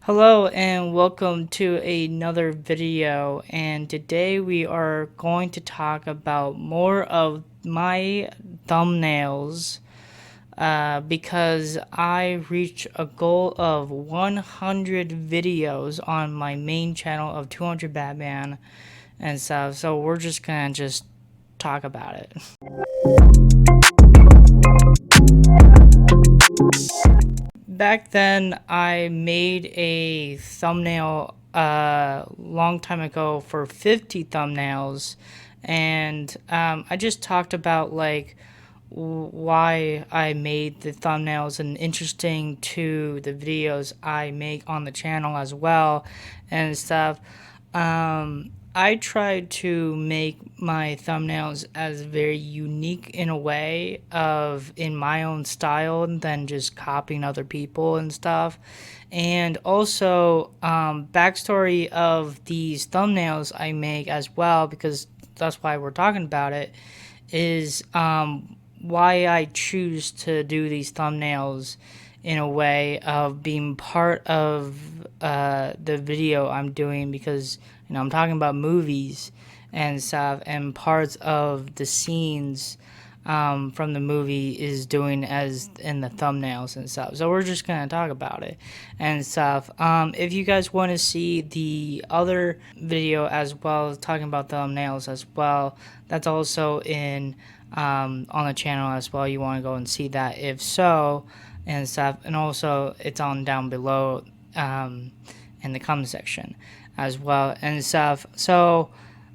Hello and welcome to another video, and today we are going to talk about more of my thumbnails because I reached a goal of 100 videos on my main channel of 200 Batman and stuff, so we're just gonna talk about it. Back then, I made a thumbnail a long time ago for 50 thumbnails, and I just talked about like why I made the thumbnails and interesting to the videos I make on the channel as well and stuff. I tried to make my thumbnails as very unique in a way of in my own style than just copying other people and stuff. And also, backstory of these thumbnails I make as well, because that's why we're talking about it, is why I choose to do these thumbnails in a way of being part of the video I'm doing, because I'm talking about movies and stuff, and parts of the scenes from the movie is doing as in the thumbnails and stuff. So we're just gonna talk about it and stuff. If you guys want to see the other video as well, talking about thumbnails as well, that's also in on the channel as well. You want to go and see that if so and stuff, and also it's on down below in the comment section as well and stuff. So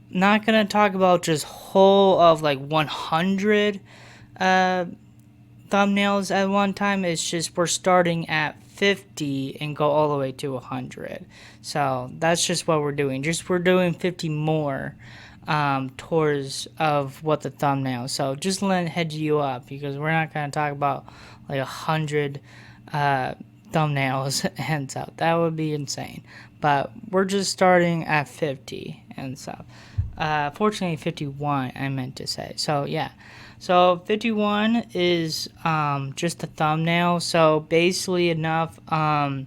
not gonna talk about just whole of like 100 thumbnails at one time. It's just we're starting at 50 and go all the way to 100. So that's just what we're doing. Just we're doing 50 more tours of what the thumbnail. So just let it head you up, because we're not going to talk about like 100 thumbnails and stuff. That would be insane. But we're just starting at 50 and stuff. Fortunately, 51, I meant to say. So yeah. So 51 is just a thumbnail. So basically enough, I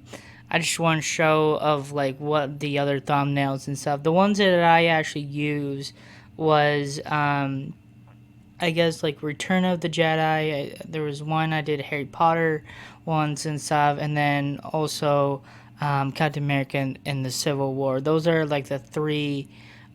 just want to show of like what the other thumbnails and stuff. The ones that I actually use was I guess like Return of the Jedi. There was one I did Harry Potter ones and stuff, and then also Captain America and the Civil War. Those are like the three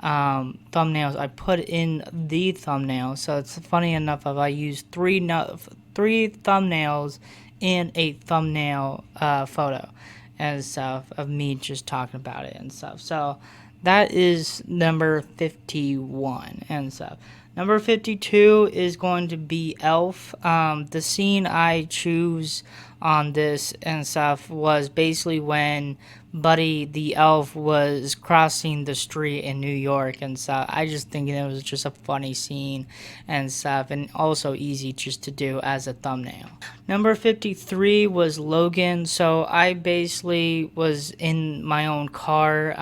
thumbnails I put in the thumbnail. So it's funny enough if I use three thumbnails in a thumbnail photo and stuff of me just talking about it and stuff. So that is number 51 and stuff. Number 52 is going to be Elf. The scene I choose on this and stuff was basically when Buddy the elf was crossing the street in New York and stuff. I just think it was just a funny scene and stuff, and also easy just to do as a thumbnail. Number 53 was Logan. So I basically was in my own car.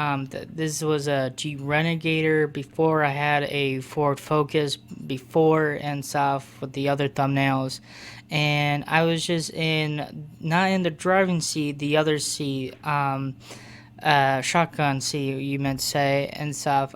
This was a Jeep Renegader before. I had a Ford Focus before and stuff with the other thumbnails, and I was just not in the driving seat, the other seat, shotgun seat, you meant to say, and stuff.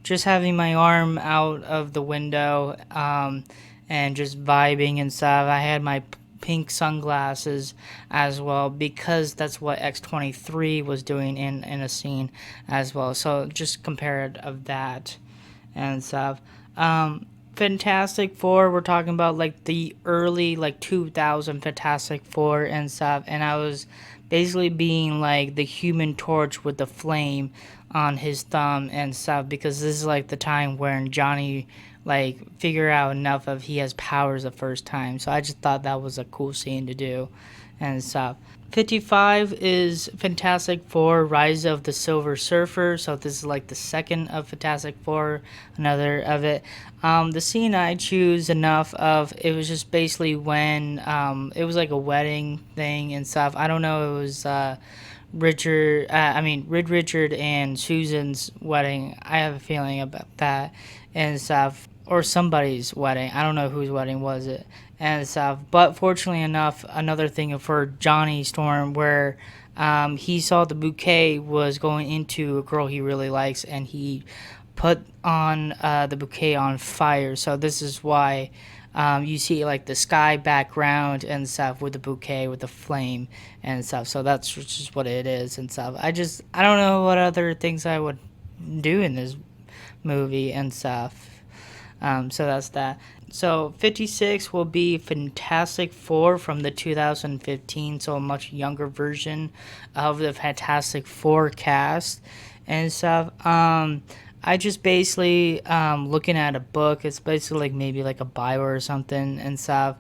Just having my arm out of the window, and just vibing and stuff. I had my pink sunglasses as well, because that's what X-23 was doing in a scene as well. So just compare it of that and stuff. Fantastic Four, we're talking about like the early like 2000 Fantastic Four and stuff, and I was basically being like the Human Torch with the flame on his thumb and stuff, because this is like the time when Johnny like figure out enough of he has powers the first time. So I just thought that was a cool scene to do and stuff. 55 is Fantastic Four Rise of the Silver Surfer. So this is like the second of Fantastic Four, another of it. The scene I choose enough of, it was just basically when it was like a wedding thing and stuff. I don't know, it was Red Richard and Susan's wedding. I have a feeling about that and stuff, or somebody's wedding. I don't know whose wedding was it and stuff. But fortunately enough, another thing for Johnny Storm, where he saw the bouquet was going into a girl he really likes, and he put on the bouquet on fire. So this is why you see like the sky background and stuff with the bouquet with the flame and stuff. So that's just what it is and stuff. I don't know what other things I would do in this movie and stuff. So that's that. So 56 will be Fantastic Four from the 2015, so a much younger version of the Fantastic Four cast and stuff. I just basically looking at a book. It's basically like maybe like a Bible or something and stuff.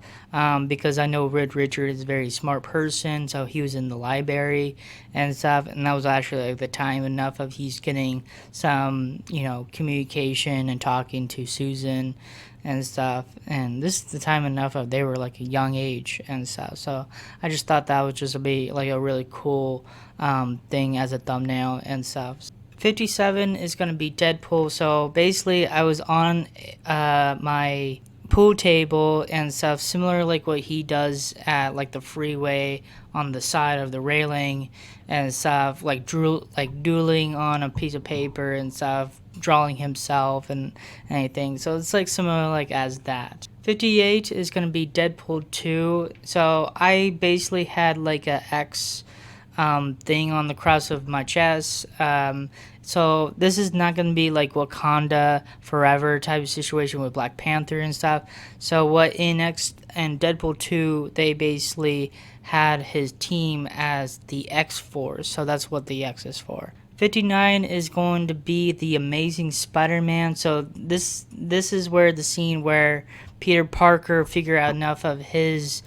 Because I know Red Richard is a very smart person, so he was in the library and stuff. And that was actually like the time enough of he's getting some communication and talking to Susan and stuff. And this is the time enough of they were like a young age and stuff. So I just thought that was just a really cool thing as a thumbnail and stuff. 57 is going to be Deadpool. So basically, I was on my pool table and stuff, similar like what he does at like the freeway on the side of the railing and stuff, like doodling on a piece of paper and stuff, drawing himself and anything. So it's like similar like as that. 58 is going to be Deadpool 2. So I basically had like a X thing on the cross of my chest. So this is not going to be like Wakanda Forever type of situation with Black Panther and stuff. So what in Deadpool 2, they basically had his team as the X-Force. So that's what the X is for. 59 is going to be the Amazing Spider-Man. So this is where the scene where Peter Parker figured out enough of his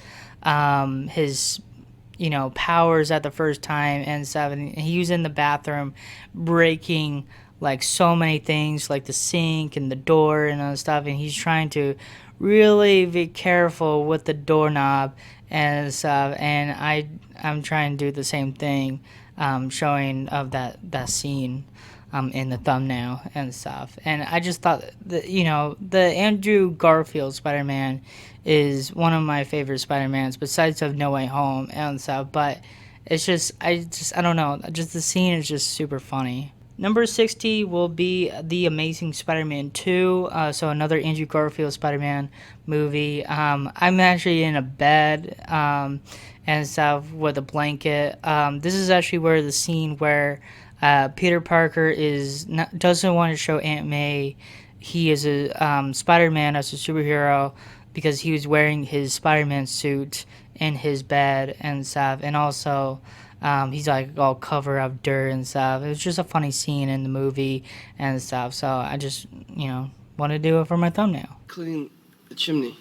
powers at the first time and stuff. And he was in the bathroom breaking like so many things, like the sink and the door and other stuff. And he's trying to really be careful with the doorknob and stuff. And I'm trying to do the same thing, showing of that scene in the thumbnail and stuff. And I just thought that, the Andrew Garfield Spider-Man is one of my favorite Spider-Mans besides of No Way Home and stuff. But it's just, I don't know. Just the scene is just super funny. Number 60 will be The Amazing Spider-Man 2. So another Andrew Garfield Spider-Man movie. I'm actually in a bed and stuff with a blanket. This is actually where the scene where Peter Parker doesn't want to show Aunt May he is a Spider-Man as a superhero because he was wearing his Spider-Man suit in his bed and stuff, and also he's like all covered up dirt and stuff. It was just a funny scene in the movie and stuff, so I just want to do it for my thumbnail. Clean the chimney.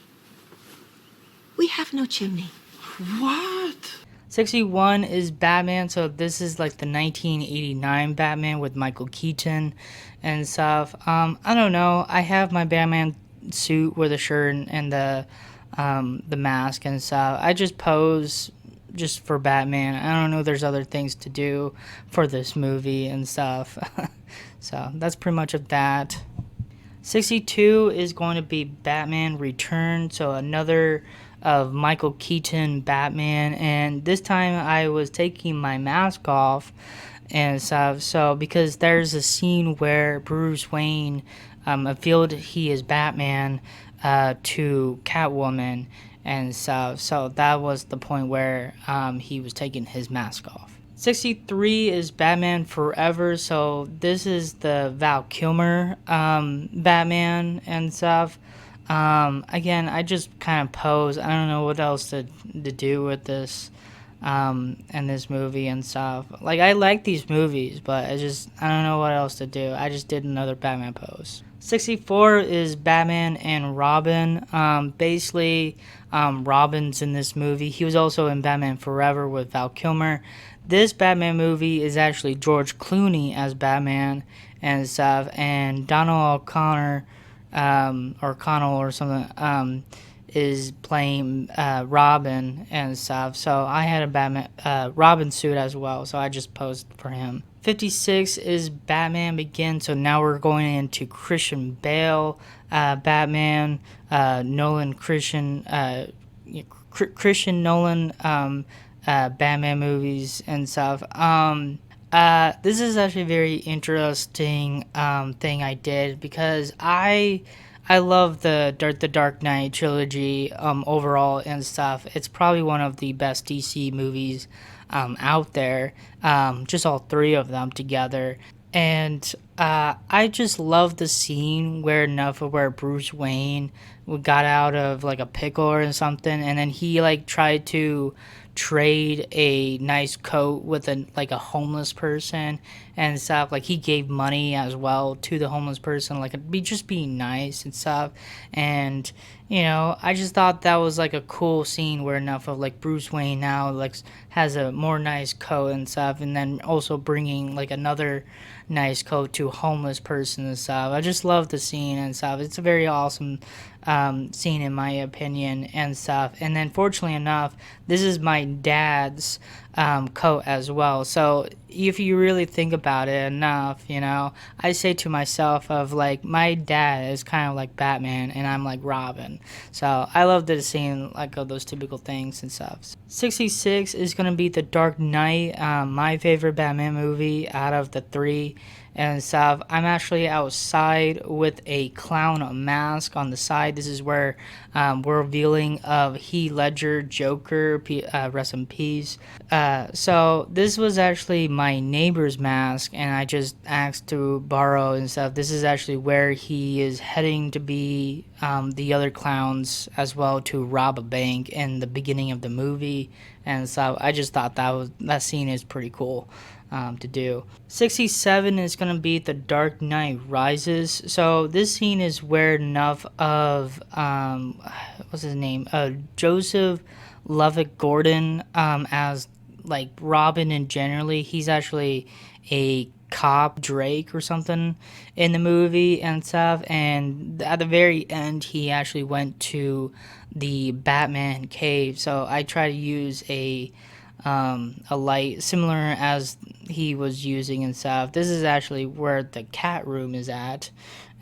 We have no chimney. What? 61 is Batman, so this is like the 1989 Batman with Michael Keaton and stuff. I don't know. I have my Batman suit with a shirt and the mask and stuff. I just pose just for Batman. I don't know. There's other things to do for this movie and stuff. So that's pretty much of that. 62 is going to be Batman Return, so another of Michael Keaton Batman, and this time I was taking my mask off and stuff. So because there's a scene where Bruce Wayne revealed he is Batman to Catwoman and stuff. So that was the point where he was taking his mask off. 63 is Batman Forever, so this is the Val Kilmer Batman and stuff. Again, I just kind of pose. I don't know what else to do with this and this movie and stuff. Like, I like these movies, but I don't know what else to do. I just did another Batman pose. 64 is Batman and Robin. Basically, Robin's in this movie. He was also in Batman Forever with Val Kilmer. This Batman movie is actually George Clooney as Batman and stuff, and Donald O'Connor, or Connell or something, is playing Robin and stuff. So I had a Batman Robin suit as well, so I just posed for him. 56 is Batman Begins, so now we're going into Christian Bale Batman, Christian Nolan Batman movies and stuff. This is actually a very interesting thing I did because I love the Dark Knight trilogy overall and stuff. It's probably one of the best DC movies out there. Just all three of them together. And I just love the scene where Bruce Wayne got out of like a pickle or something, and then he like tried to trade a nice coat with a homeless person and stuff. Like he gave money as well to the homeless person, like be just being nice and stuff. And I just thought that was like a cool scene where enough of like Bruce Wayne now like has a more nice coat and stuff, and then also bringing like another nice coat to a homeless person and stuff. I just love the scene and stuff. It's a very awesome scene in my opinion and stuff. And then fortunately enough, this is my dad's coat as well. So if you really think about it enough, I say to myself of like my dad is kind of like Batman and I'm like Robin. So I love the scene like of those typical things and stuff. 66 is gonna be The Dark Knight, my favorite Batman movie out of the three and stuff. I'm actually outside with a clown mask on the side. This is where we're revealing of Heath Ledger Joker, rest in peace. So this was actually my neighbor's mask, and I just asked to borrow and stuff. This is actually where he is heading to be the other clowns as well to rob a bank in the beginning of the movie, and so I just thought that scene is pretty cool. To do. 67 is going to be The Dark Knight Rises. So this scene is where enough of what's his name? Joseph Lovett Gordon as like Robin, and generally he's actually a cop, Drake or something in the movie and stuff. And at the very end, he actually went to the Batman cave. So I try to use a light similar as he was using and stuff. This is actually where the cat room is at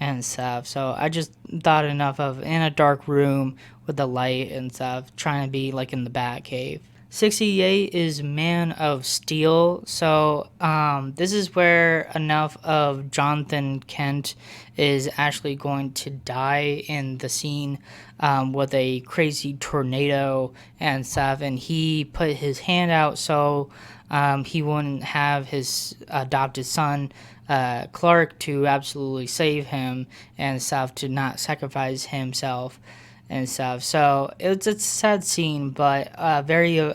and stuff. So I just thought enough of in a dark room with the light and stuff, trying to be like in the Bat cave. 68 is Man of Steel. So this is where enough of Jonathan Kent is actually going to die in the scene with a crazy tornado and stuff. And he put his hand out so he wouldn't have his adopted son Clark to absolutely save him and stuff, to not sacrifice himself and stuff. So it's a sad scene, but very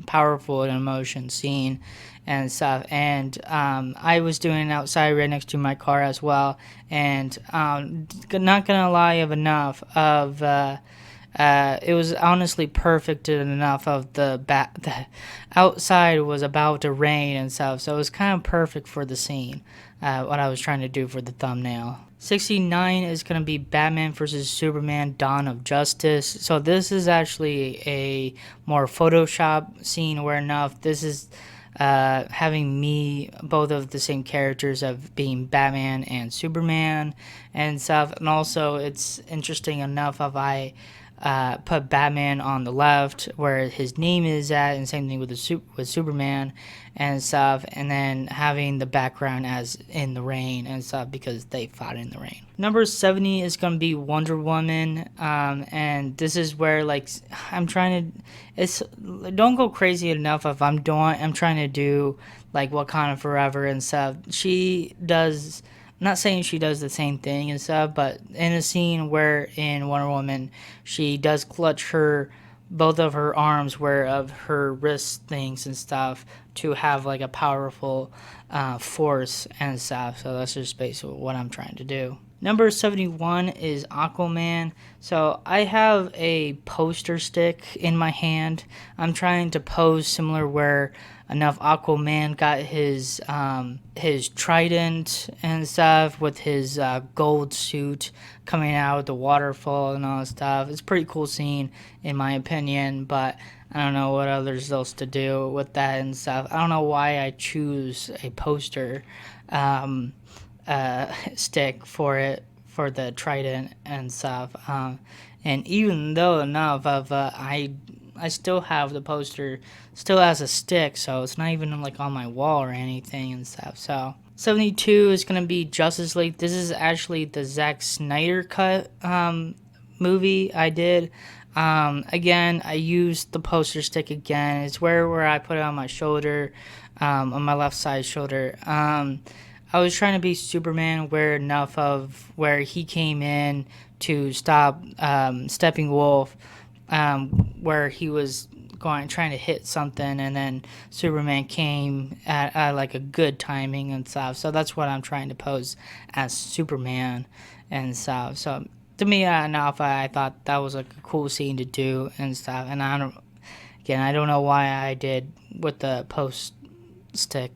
powerful and emotion scene and stuff. And I was doing it outside right next to my car as well. And not gonna lie of enough of it was honestly perfect enough of the outside was about to rain and stuff, so it was kind of perfect for the scene, what I was trying to do for the thumbnail. 69 is going to be Batman vs. Superman Dawn of Justice. So this is actually a more Photoshop scene where enough this is having me both of the same characters of being Batman and Superman and stuff. And also it's interesting enough of I put Batman on the left where his name is at, and same thing with with Superman and stuff, and then having the background as in the rain and stuff because they fought in the rain. Number 70 is going to be Wonder Woman, and this is where like I'm trying to, it's don't go crazy enough if I'm trying to do like Wakanda Forever and stuff. She does, I'm not saying she does the same thing and stuff, but in a scene where in Wonder Woman she does clutch both of her arms where of her wrist things and stuff to have like a powerful force and stuff. So that's just basically what I'm trying to do. Number 71 is Aquaman. So I have a poster stick in my hand. I'm trying to pose similar where enough Aquaman got his trident and stuff with his gold suit coming out with the waterfall and all that stuff. It's a pretty cool scene in my opinion, but I don't know what others else to do with that and stuff. I don't know why I choose a poster stick for it, for the trident and stuff. And even though enough of I still have the poster still as a stick, so it's not even like on my wall or anything and stuff. So 72 is gonna be Justice League. This is actually the Zack Snyder cut movie I did. Again, I used the poster stick again. It's where I put it on my shoulder, on my left side shoulder. I was trying to be Superman, aware enough of where he came in to stop Steppenwolf, where he was trying to hit something, and then Superman came at like a good timing and stuff. So that's what I'm trying to pose as Superman and stuff. So to me, enough, I thought that was like a cool scene to do and stuff. And I don't know why I did with the post stick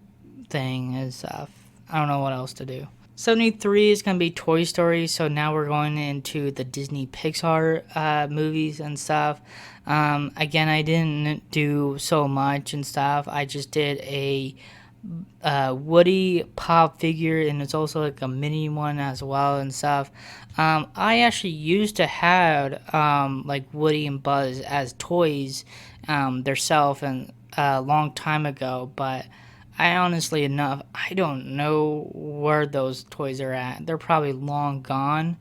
thing and stuff. I don't know what else to do. 73 is going to be Toy Story, so now we're going into the Disney Pixar movies and stuff. Again, I didn't do so much and stuff. I just did a Woody pop figure, and it's also like a mini one as well and stuff. I actually used to have like Woody and Buzz as toys theirself and a long time ago, but I honestly enough, I don't know where those toys are at. They're probably long gone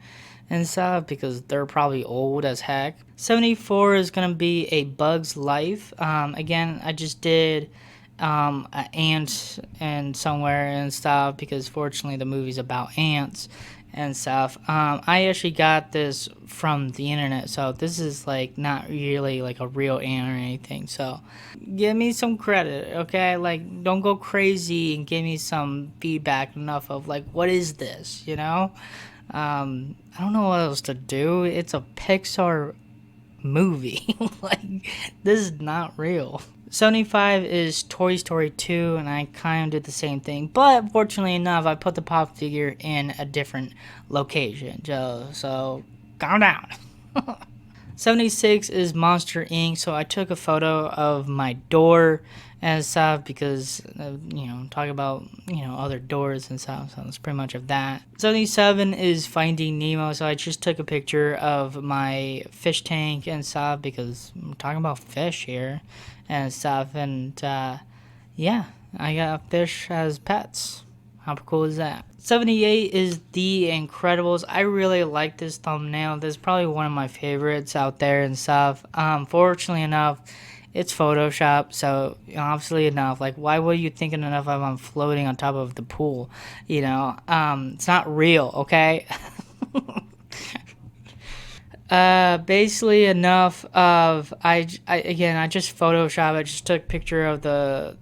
and stuff because they're probably old as heck. 74 is going to be A Bug's Life. Again, I just did an ant and somewhere and stuff because fortunately the movie's about ants and stuff. I actually got this from the internet, so this is like not really like a real ant or anything. So give me some credit, okay? Like don't go crazy and give me some feedback enough of like what is this, you know? I don't know what else to do. It's a Pixar movie. Like this is not real. 75 is Toy Story 2, and I kind of did the same thing, but fortunately enough, I put the pop figure in a different location. So calm down. 76 is Monster Inc. So I took a photo of my door and stuff because, talk about, other doors and stuff. So it's pretty much of that. 77 is Finding Nemo. So I just took a picture of my fish tank and stuff because I'm talking about fish here and stuff. And yeah, I got fish as pets. How cool is that? 78 is The Incredibles. I really like this thumbnail. This is probably one of my favorites out there and stuff. Fortunately enough, it's Photoshop, so obviously enough. Like, why were you thinking enough of I'm floating on top of the pool? It's not real, okay? Basically enough of I just Photoshop. I just took a picture of the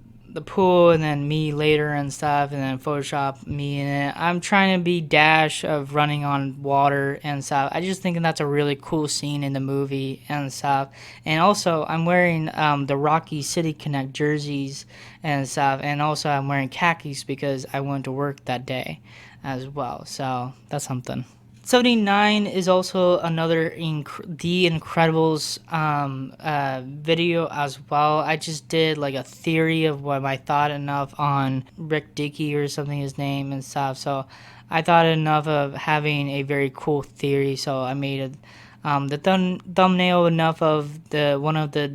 pool and then me later and stuff, and then Photoshop me in it. I'm trying to be Dash of running on water and stuff. I just think that's a really cool scene in the movie and stuff. And also I'm wearing the Rocky City Connect jerseys and stuff, and also I'm wearing khakis because I went to work that day as well. So that's something. 79 is also another The Incredibles video as well. I just did like a theory of what I thought enough on Rick Dickey or something his name and stuff. So I thought enough of having a very cool theory. So I made the thumbnail enough of one of the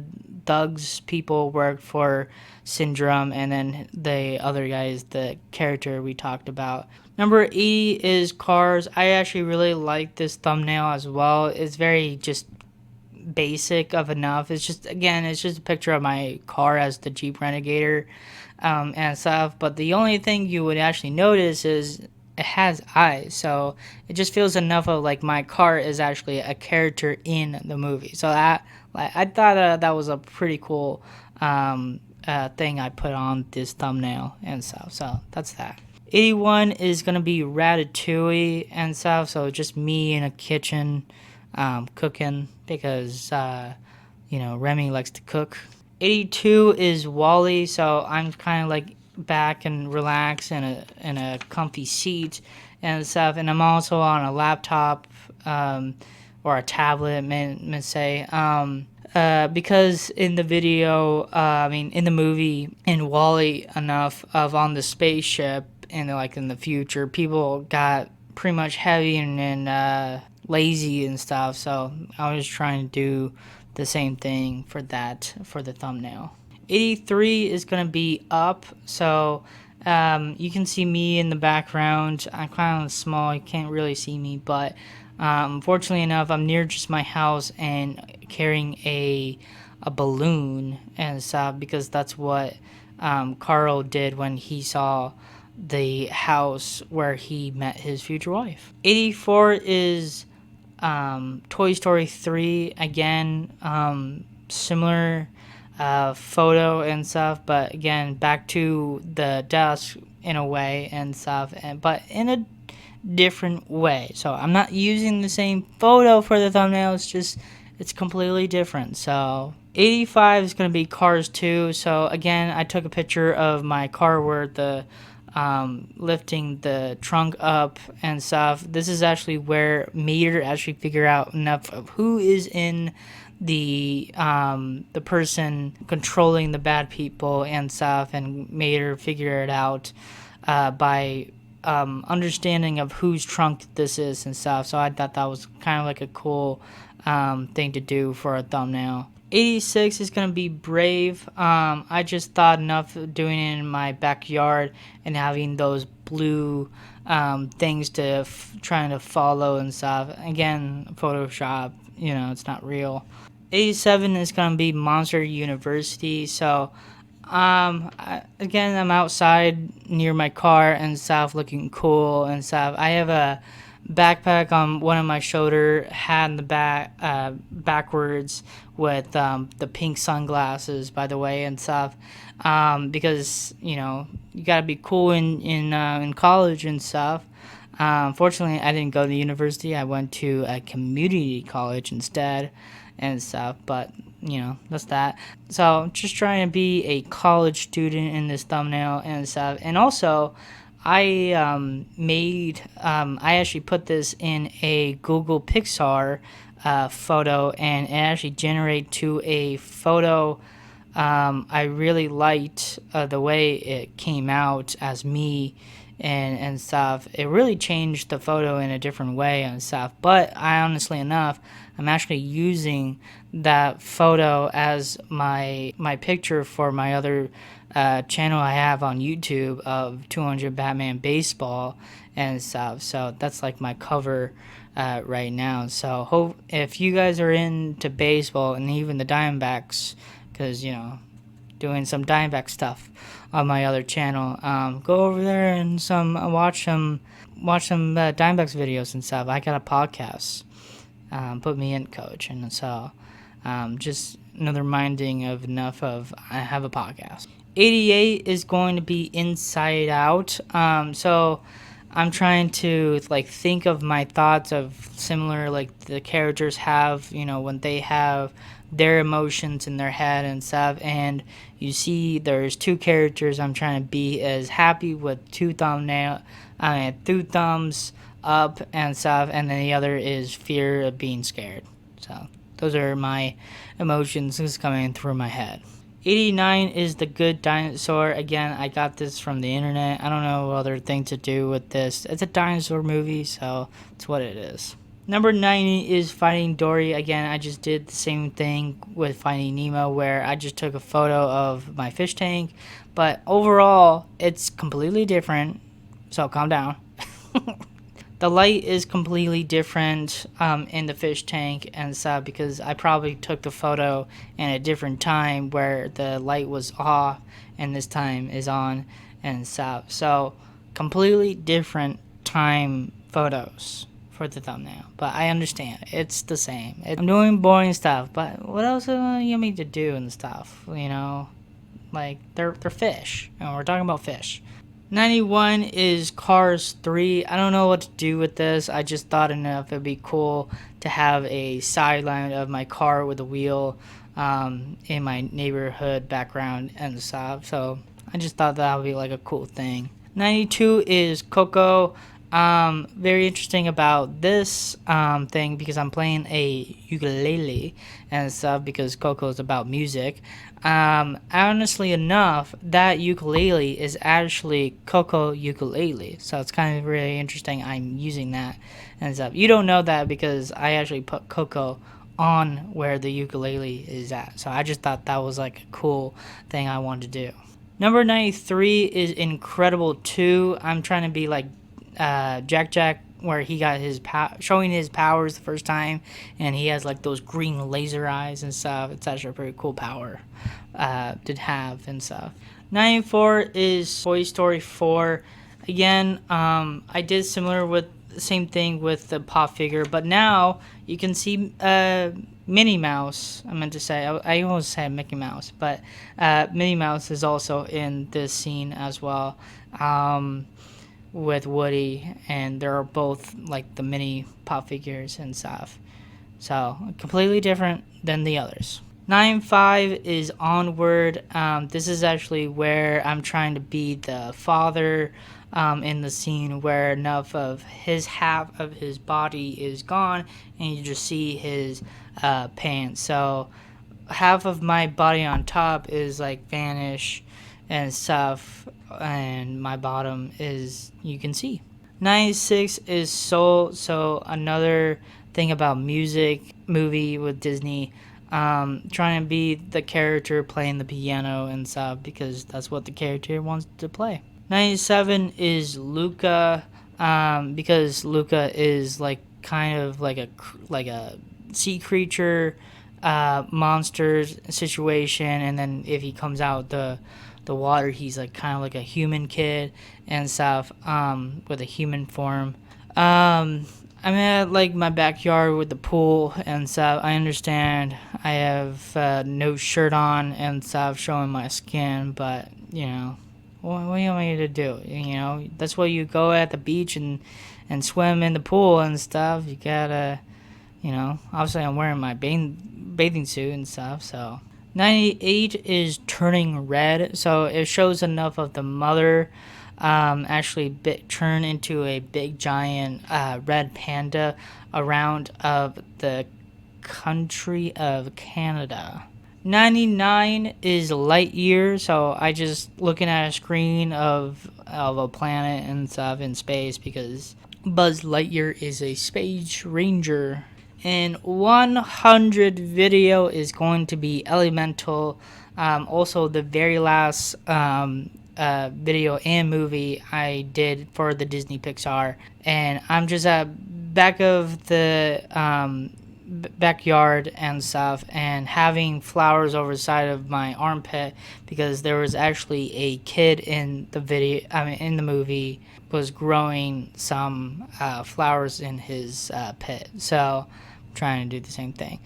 Doug's people worked for Syndrome, and then the other guy is the character we talked about. Number 80 is Cars. I actually really like this thumbnail as well. It's very just basic of enough. It's just a picture of my car as the Jeep Renegade and stuff. But the only thing you would actually notice is it has eyes. So it just feels enough of like my car is actually a character in the movie. So that I thought that was a pretty cool thing I put on this thumbnail and stuff. So that's that. 81 is going to be Ratatouille and stuff, so just me in a kitchen cooking because, Remy likes to cook. 82 is Wall-E, so I'm kind of like back and relaxed in a comfy seat and stuff, and I'm also on a laptop or a tablet, may say, because in the video, in the movie, in Wall-E enough of on the spaceship, and like in the future, people got pretty much heavy and lazy and stuff. So I was trying to do the same thing for that for the thumbnail. 83 is going to be up, so you can see me in the background. I'm kind of small, you can't really see me, but fortunately enough, I'm near just my house and carrying a balloon and stuff, because that's what Carl did when he saw the house where he met his future wife. 84 is Toy Story 3 again, similar photo and stuff, but again back to the desk in a way and stuff, but in a different way. So I'm not using the same photo for the thumbnail, it's completely different. So 85 is going to be Cars 2. So again, I took a picture of my car where the lifting the trunk up and stuff. This is actually where Mater actually figure out enough of who is in the person controlling the bad people and stuff, and Mater figure it out by understanding of whose trunk this is and stuff. So I thought that was kind of like a cool thing to do for a thumbnail. 86 is going to be Brave. I just thought enough of doing it in my backyard and having those blue things to trying to follow and stuff. Again, Photoshop, it's not real. 87 is going to be Monster University. So again, I'm outside near my car and stuff, looking cool and stuff. I have a backpack on one of my shoulder, hat in the back, backwards, with the pink sunglasses, by the way, and stuff, because you gotta be cool in college and stuff. Fortunately, I didn't go to university. I went to a community college instead and stuff, but that's that. So just trying to be a college student in this thumbnail and stuff. And also I actually put this in a Google Pixar photo, and it actually generated to a photo. I really liked the way it came out as me and stuff. It really changed the photo in a different way and stuff. But I honestly enough, I'm actually using that photo as my picture for my other channel I have on YouTube of 200 Batman Baseball and stuff. So that's like my cover right now. So if you guys are into baseball and even the Diamondbacks, because doing some Diamondback stuff on my other channel, go over there and watch some Diamondbacks videos and stuff. I got a podcast, put me in, coach, and so just another reminding of enough of I have a podcast. 88 is going to be Inside Out. So I'm trying to think of my thoughts of similar the characters have, when they have their emotions in their head and stuff. And you see there's two characters I'm trying to be as happy with two thumbs up and stuff, and then the other is fear of being scared. So those are my emotions that's coming through my head. 89 is The Good Dinosaur. Again, I got this from the internet. I don't know what other thing to do with this. It's a dinosaur movie, so it's what it is. Number 90 is Finding Dory. Again, I just did the same thing with Finding Nemo, where I just took a photo of my fish tank. But overall, it's completely different, so calm down. The light is completely different in the fish tank and stuff, because I probably took the photo in a different time where the light was off and this time is on and stuff. So completely different time photos for the thumbnail, but I understand it's the same. I'm doing boring stuff, but what else do you want me to do and stuff? They're fish, and we're talking about fish. 91 is Cars 3. I don't know what to do with this. I just thought enough it'd be cool to have a sideline of my car with a wheel in my neighborhood background and stuff. So I just thought that would be a cool thing. 92 is Coco. Very interesting about this thing, because I'm playing a ukulele and stuff, because Coco is about music. Honestly enough, that ukulele is actually Coco ukulele, so it's kind of really interesting I'm using that and stuff. You don't know that because I actually put Coco on where the ukulele is at. So I just thought that was like a cool thing I wanted to do. Number 93 is Incredible 2. I'm trying to be like Jack, where he got his showing his powers the first time, and he has like those green laser eyes and stuff. It's actually a pretty cool power to have and stuff. 94 is Toy Story 4. Again, I did similar with the same thing with the pop figure, but now you can see Minnie Mouse. I meant to say, I almost said Mickey Mouse, but Minnie Mouse is also in this scene as well. With Woody, and they're both like the mini pop figures and stuff. So completely different than the others. 95 is Onward. This is actually where I'm trying to be the father in the scene where enough of his half of his body is gone and you just see his pants. So half of my body on top is like vanish and stuff, and my bottom is you can see. 96 is Soul. So another thing about music movie with Disney, trying to be the character playing the piano and stuff because that's what the character wants to play. 97 is Luca, because Luca is like kind of like a sea creature monster situation, and then if he comes out the water, he's like kind of like a human kid and stuff, with a human form. I'm at like my backyard with the pool and stuff. I understand I have no shirt on and stuff, showing my skin, but you know, what do you want me to do? You know, that's why you go at the beach and swim in the pool and stuff. You gotta, you know, obviously I'm wearing my bathing suit and stuff, so. 98 is Turning Red, so it shows enough of the mother actually turn into a big giant red panda around of the country of Canada. 99 is Lightyear, so I just looking at a screen of a planet and stuff in space because Buzz Lightyear is a space ranger. And 100 video is going to be Elemental. Also, the very last video and movie I did for the Disney Pixar. And I'm just at back of the backyard and stuff, and having flowers over the side of my armpit because there was actually a kid in the video. I mean, in the movie, was growing some flowers in his pit. So trying to do the same thing.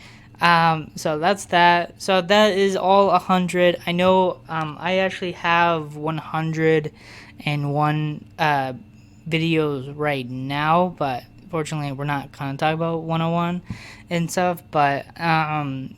So that's that. So that is all 100. I know I actually have 101 videos right now, but fortunately we're not kind of talking about 101 and stuff. But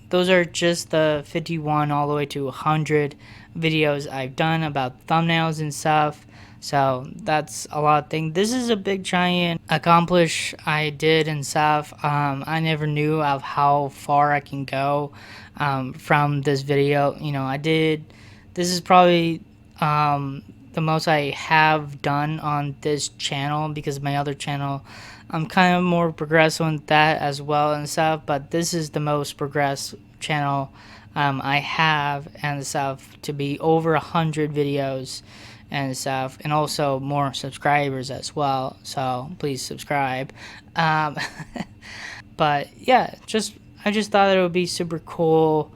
those are just the 51 all the way to 100 videos I've done about thumbnails and stuff. So that's a lot of things. This is a big giant accomplish I did and stuff. I never knew of how far I can go from this video. You know, this is probably the most I have done on this channel because my other channel, I'm kind of more progressive with that as well and stuff. But this is the most progressive channel I have and stuff, to be over 100 videos and stuff, and also more subscribers as well, so please subscribe. But yeah, I just thought it would be super cool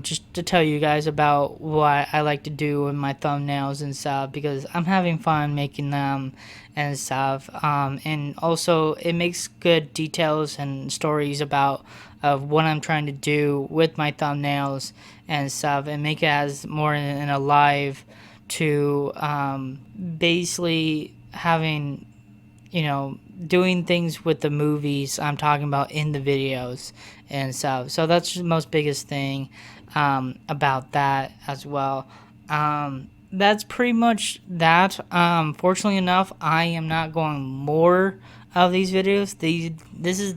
just to tell you guys about what I like to do with my thumbnails and stuff, because I'm having fun making them and stuff, and also it makes good details and stories about of what I'm trying to do with my thumbnails and stuff, and make it as more in a live to basically having, you know, doing things with the movies I'm talking about in the videos and stuff. So that's the most biggest thing about that as well. That's pretty much that. Fortunately enough, I am not going more of these videos. This is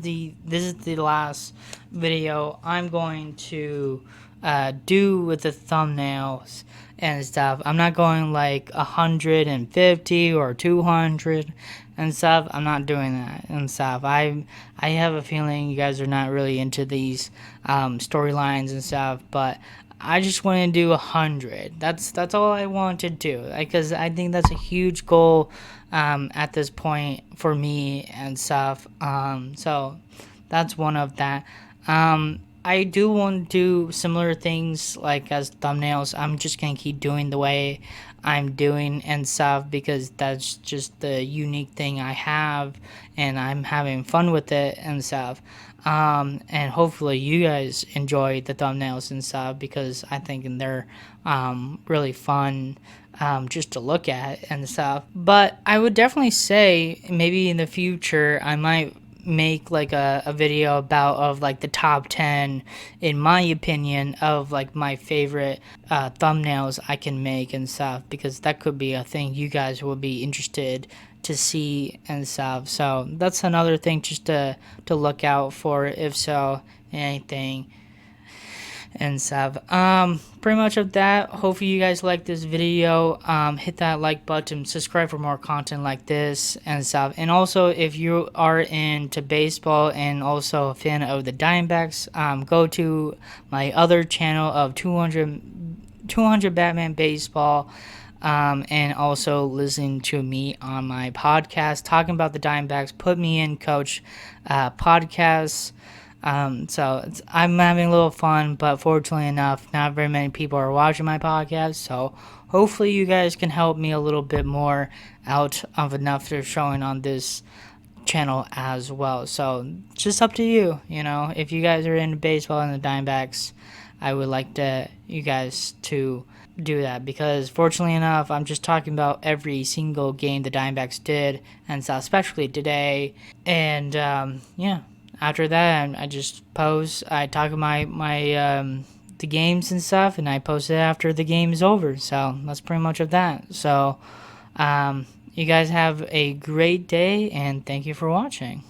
the last video I'm going to do with the thumbnails and stuff. I'm not going like 150 or 200 and stuff. I'm not doing that and stuff. I have a feeling you guys are not really into these storylines and stuff, but I just want to do 100. That's all I want to do, because I think that's a huge goal at this point for me and stuff. So that's one of that. I do want to do similar things like as thumbnails. I'm just gonna keep doing the way I'm doing and stuff, because that's just the unique thing I have, and I'm having fun with it and stuff. And hopefully you guys enjoy the thumbnails and stuff, because I think they're really fun just to look at and stuff. But I would definitely say maybe in the future I might make like a video about of like the top 10 in my opinion of like my favorite thumbnails I can make and stuff, because that could be a thing you guys will be interested to see and stuff. So that's another thing just to look out for, if so, anything and stuff. Pretty much of that. Hopefully you guys like this video. Hit that like button, subscribe for more content like this and stuff. And also, if you are into baseball and also a fan of the Diamondbacks, go to my other channel of 200 Batman Baseball. And also listen to me on my podcast talking about the Diamondbacks. Put me in, coach, podcasts. So I'm having a little fun, but fortunately enough, not very many people are watching my podcast. So hopefully you guys can help me a little bit more out of enough they're showing on this channel as well. So just up to you, if you guys are into baseball and the Diamondbacks, I would like you guys to do that, because fortunately enough, I'm just talking about every single game the Diamondbacks did, and so especially today. And yeah. After that, I just post. I talk about my the games and stuff, and I post it after the game is over. So that's pretty much of that. So you guys have a great day, and thank you for watching.